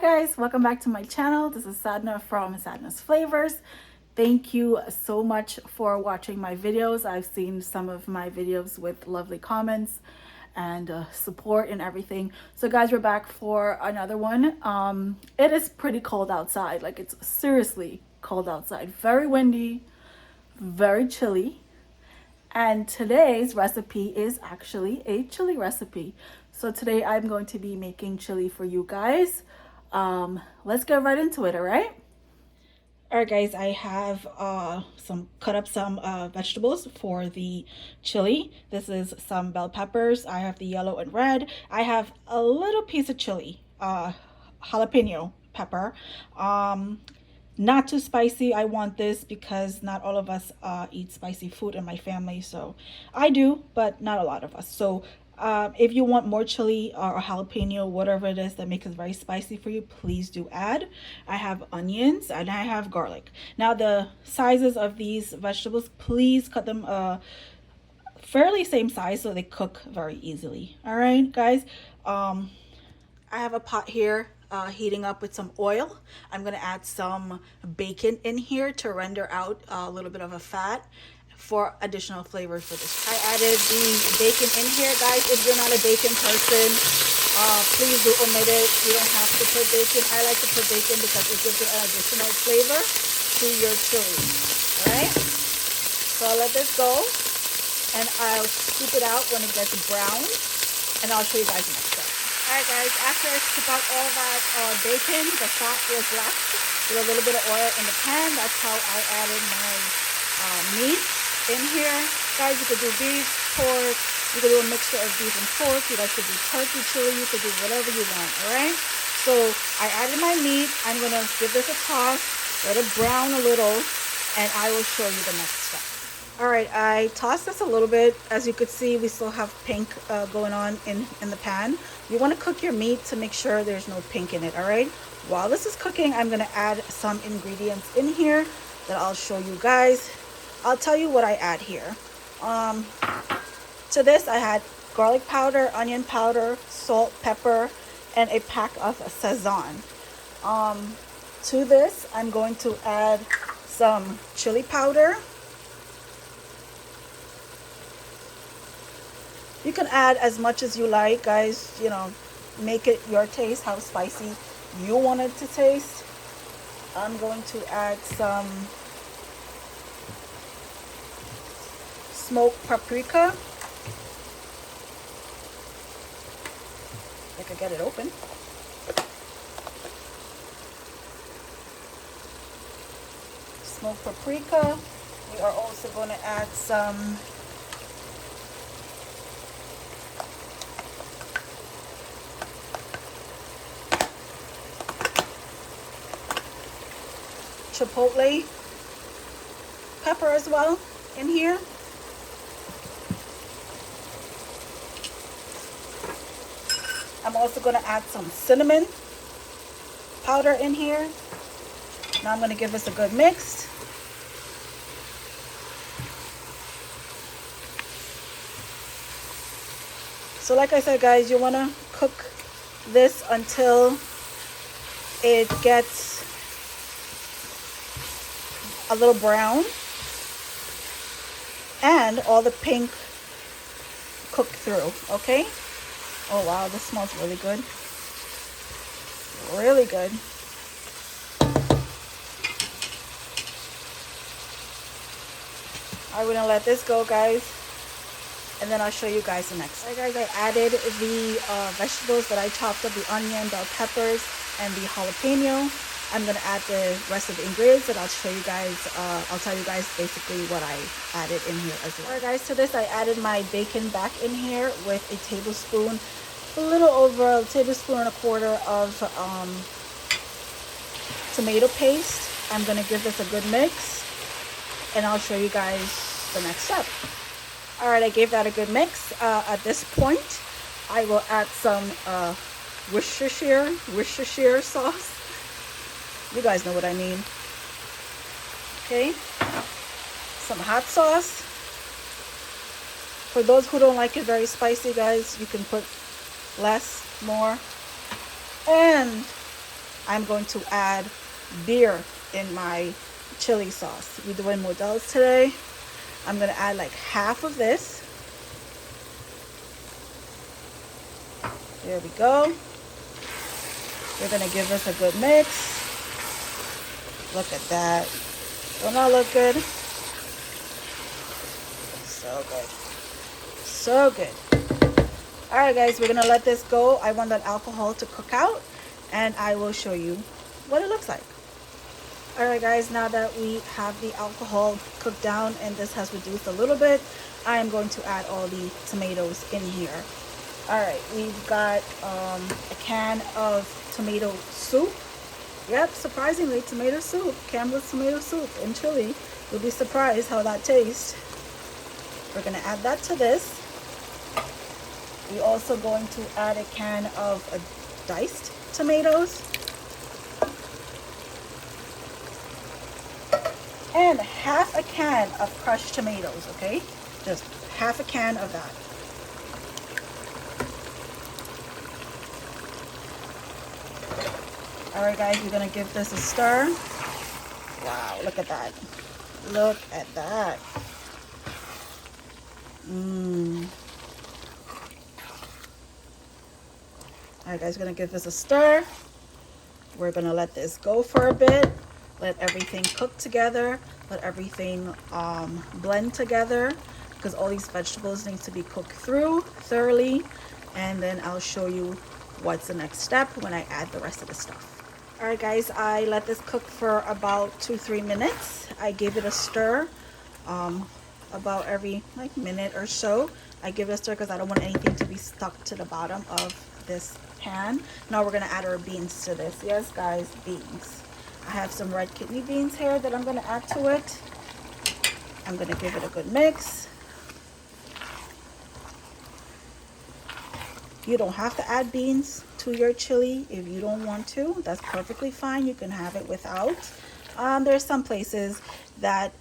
guys, welcome back to my channel. This is Sadna from Sadna's Flavors. Thank you so much for watching my videos. I've seen some of my videos with lovely comments and support and everything. So guys, we're back for another one. It is pretty cold outside. Like, it's seriously cold outside. Very windy, very chilly. And today's recipe is actually a chili recipe. So today I'm going to be making chili for you guys. Let's get right into it, all right? All right, guys, I have cut up some vegetables for the chili. This is some bell peppers. I have the yellow and red. I have a little piece of chili, jalapeno pepper. Not too spicy. I want this because not all of us eat spicy food in my family. So I do, but not a lot of us. So if you want more chili or jalapeno, whatever it is that makes it very spicy for you, please do add. I have onions and I have garlic. Now the sizes of these vegetables, please cut them fairly same size so they cook very easily. All right, guys. I have a pot here heating up with some oil. I'm going to add some bacon in here to render out a little bit of a fat for additional flavor for this. I added the bacon in here, guys. If you're not a bacon person, please do omit it. You don't have to put bacon. I like to put bacon because it gives it an additional flavor to your chili. All right, so I'll let this go and I'll scoop it out when it gets brown, and I'll show you guys next step. All right, guys, after I scoop out all that bacon, the fat was left with a little bit of oil in the pan. That's how I added my meat in here. Guys, you could do beef, pork, you could do a mixture of beef and pork. You guys could do turkey chili, you could do whatever you want, all right? So I added my meat. I'm going to give this a toss, let it brown a little, and I will show you the next step. All right, I tossed this a little bit. As you could see, we still have pink going on in the pan. You want to cook your meat to make sure there's no pink in it, all right? While this is cooking, I'm going to add some ingredients in here that I'll show you guys. I'll tell you what I add here. To this, I had garlic powder, onion powder, salt, pepper, and a pack of Sazon. To this, I'm going to add some chili powder. You can add as much as you like, guys. You know, make it your taste, how spicy you want it to taste. I'm going to add some smoked paprika. I could get it open. Smoked paprika. We are also going to add some chipotle pepper as well in here. I'm also going to add some cinnamon powder in here. Now I'm going to give this a good mix. So like I said, guys, you want to cook this until it gets a little brown and all the pink cooked through, okay? Oh wow, this smells really good. Really good. I'm gonna let this go, guys, and then I'll show you guys the next. All right, guys, I added the vegetables that I chopped up, the onion, bell peppers, and the jalapeno. I'm going to add the rest of the ingredients, and I'll show you guys, I'll tell you guys basically what I added in here as well. All right, guys, to this I added my bacon back in here with a tablespoon, a little over a tablespoon and a quarter of tomato paste. I'm going to give this a good mix, and I'll show you guys the next step. All right, I gave that a good mix. At this point, I will add some Worcestershire sauce. You guys know what I mean. Okay, some hot sauce. For those who don't like it very spicy, guys, you can put less, more. And I'm going to add beer in my chili sauce. We're doing Models today. I'm going to add like half of this. There we go. We're going to give this a good mix. Look at that. Don't that look good? So good. So good. All right, guys, we're going to let this go. I want that alcohol to cook out, and I will show you what it looks like. All right, guys, now that we have the alcohol cooked down and this has reduced a little bit, I am going to add all the tomatoes in here. All right, we've got a can of tomato soup. Yep, surprisingly, tomato soup, Campbell's tomato soup in chili. You'll be surprised how that tastes. We're going to add that to this. We're also going to add a can of diced tomatoes. And half a can of crushed tomatoes, okay? Just half a can of that. All right, guys, we're gonna give this a stir. Wow, look at that. Look at that. All right, guys, we're gonna give this a stir. We're gonna let this go for a bit. Let everything cook together. Let everything blend together, because all these vegetables need to be cooked through thoroughly. And then I'll show you what's the next step when I add the rest of the stuff. All right, guys, I let this cook for about 2-3 minutes. I gave it a stir about every minute or so. I give it a stir because I don't want anything to be stuck to the bottom of this pan. Now we're gonna add our beans to this. Yes, guys, beans. I have some red kidney beans here that I'm gonna add to it. I'm gonna give it a good mix. You don't have to add beans to your chili if you don't want to. That's perfectly fine. You can have it without. There's some places that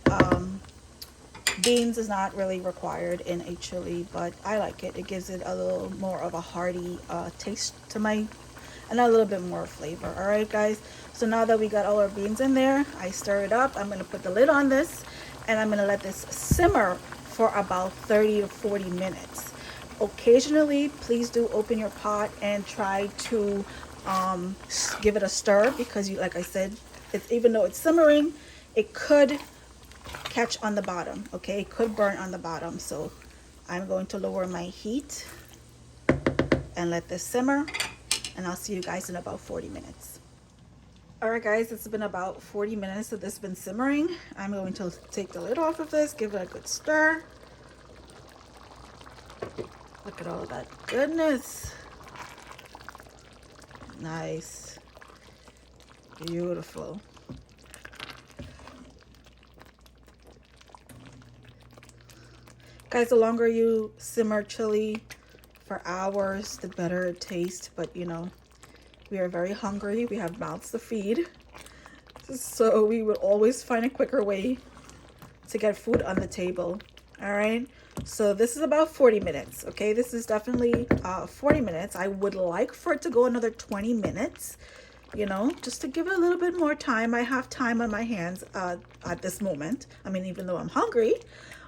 beans is not really required in a chili, but I like it. It gives it a little more of a hearty taste to my, and a little bit more flavor. All right, guys. So now that we got all our beans in there, I stir it up. I'm gonna put the lid on this, and I'm gonna let this simmer for about 30 to 40 minutes. Occasionally, please do open your pot and try to give it a stir, because you, like I said, even though it's simmering, it could catch on the bottom. Okay, it could burn on the bottom. So I'm going to lower my heat and let this simmer, and I'll see you guys in about 40 minutes. All right, guys, it's been about 40 minutes that this has been simmering. I'm going to take the lid off of this, give it a good stir. Look at all that goodness. Nice. Beautiful. Guys, the longer you simmer chili for hours, the better it tastes. But you know, we are very hungry. We have mouths to feed. So we would always find a quicker way to get food on the table. All right. So this is about 40 minutes. Okay, this is definitely 40 minutes. I would like for it to go another 20 minutes, you know, just to give it a little bit more time. I have time on my hands at this moment. I mean, even though I'm hungry,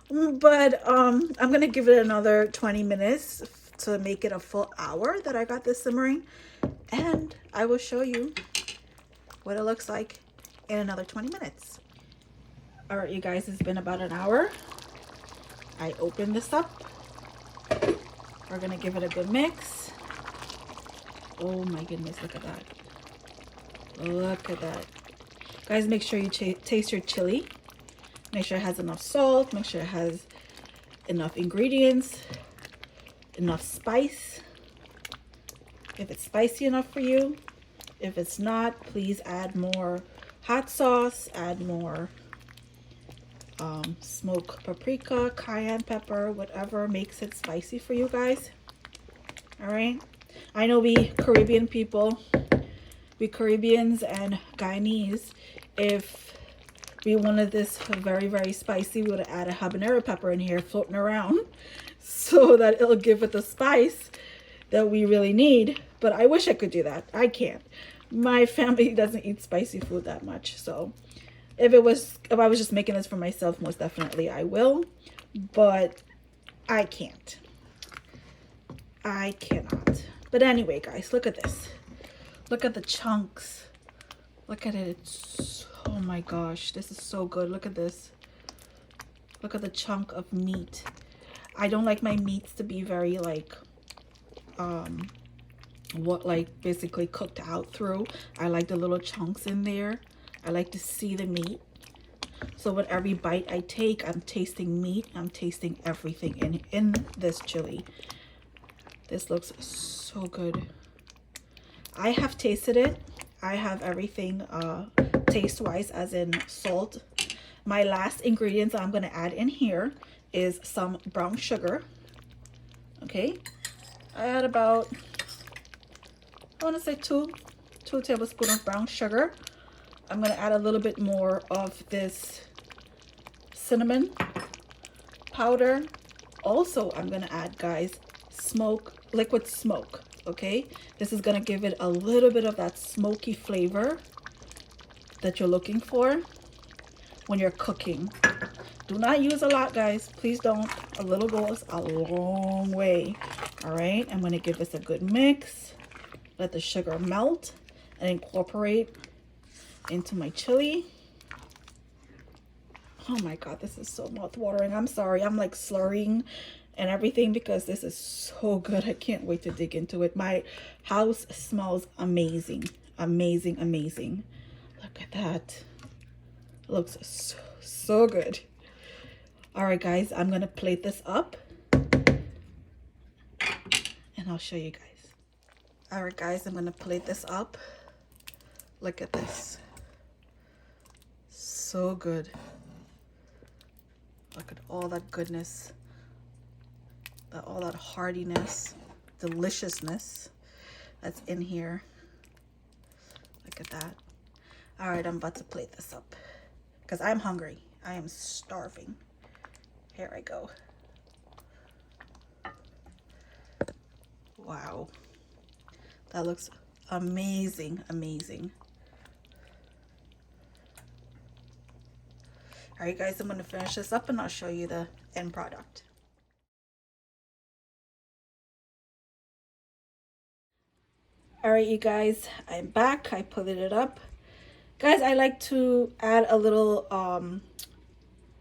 but I'm gonna give it another 20 minutes to make it a full hour that I got this simmering, and I will show you what it looks like in another 20 minutes. All right, you guys, it's been about an hour. I open this up. We're gonna give it a good mix. Oh my goodness, look at that. Look at that. Guys, make sure you taste your chili. Make sure it has enough salt. Make sure it has enough ingredients, enough spice. If it's spicy enough for you. If it's not, please add more hot sauce, add more smoked paprika, cayenne pepper, whatever makes it spicy for you guys. All right, I know we Caribbean people, we Caribbeans and Guyanese, if we wanted this very, very spicy, we would add a habanero pepper in here floating around so that it'll give it the spice that we really need. But I wish I could do that. I can't. my family doesn't eat spicy food that much. So if I was just making this for myself, most definitely I will, but I can't. I cannot. But anyway, guys, look at this. Look at the chunks. Look at it. Oh my gosh, this is so good. Look at this. Look at the chunk of meat. I don't like my meats to be very like basically cooked out through. I like the little chunks in there. I like to see the meat. So with every bite I take, I'm tasting meat. I'm tasting everything in this chili. This looks so good. I have tasted it. I have everything taste-wise, as in salt. My last ingredients I'm going to add in here is some brown sugar. Okay. I add about, I want to say two tablespoons of brown sugar. I'm going to add a little bit more of this cinnamon powder. Also, I'm going to add, guys, liquid smoke. Okay, this is going to give it a little bit of that smoky flavor that you're looking for when you're cooking. Do not use a lot, guys. Please don't. A little goes a long way. All right, I'm going to give this a good mix. Let the sugar melt and incorporate into my chili. Oh my God, this is so mouth-watering. I'm sorry, I'm like slurring and everything because this is so good. I can't wait to dig into it. My house smells amazing. Amazing, amazing. Look at that. It looks so good. All right, guys, I'm gonna plate this up and I'll show you guys. All right, guys, I'm gonna plate this up. Look at this. So good. Look at all that goodness, all that heartiness, deliciousness that's in here. Look at that. All right, I'm about to plate this up because I'm hungry. I am starving. Here I go. Wow. That looks amazing, amazing. All right, guys, I'm going to finish this up and I'll show you the end product. All right, you guys, I'm back. I plated it up. Guys, I like to add a little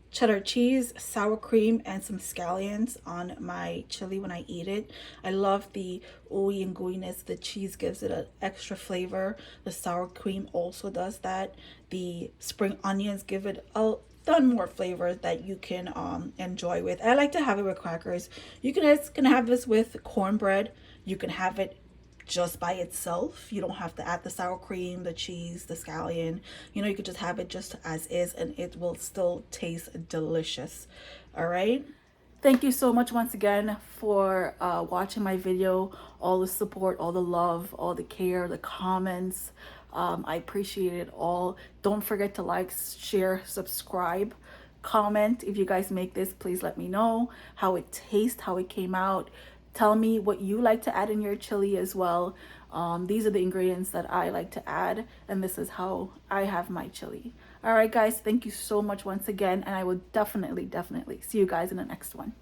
cheddar cheese, sour cream, and some scallions on my chili when I eat it. I love the ooey and gooiness. The cheese gives it an extra flavor. The sour cream also does that. The spring onions give it a ton more flavor that you can enjoy with. I like to have it with crackers. You can have this with cornbread. You can have it just by itself. You don't have to add the sour cream, the cheese, the scallion. You know, you could just have it just as is and it will still taste delicious. All right, thank you so much once again for watching my video. All the support, all the love, all the care, the comments. I appreciate it all. Don't forget to like, share, subscribe, comment. If you guys make this, please let me know how it tastes, how it came out. Tell me what you like to add in your chili as well. These are the ingredients that I like to add, and this is how I have my chili. All right, guys, thank you so much once again, and I will definitely see you guys in the next one.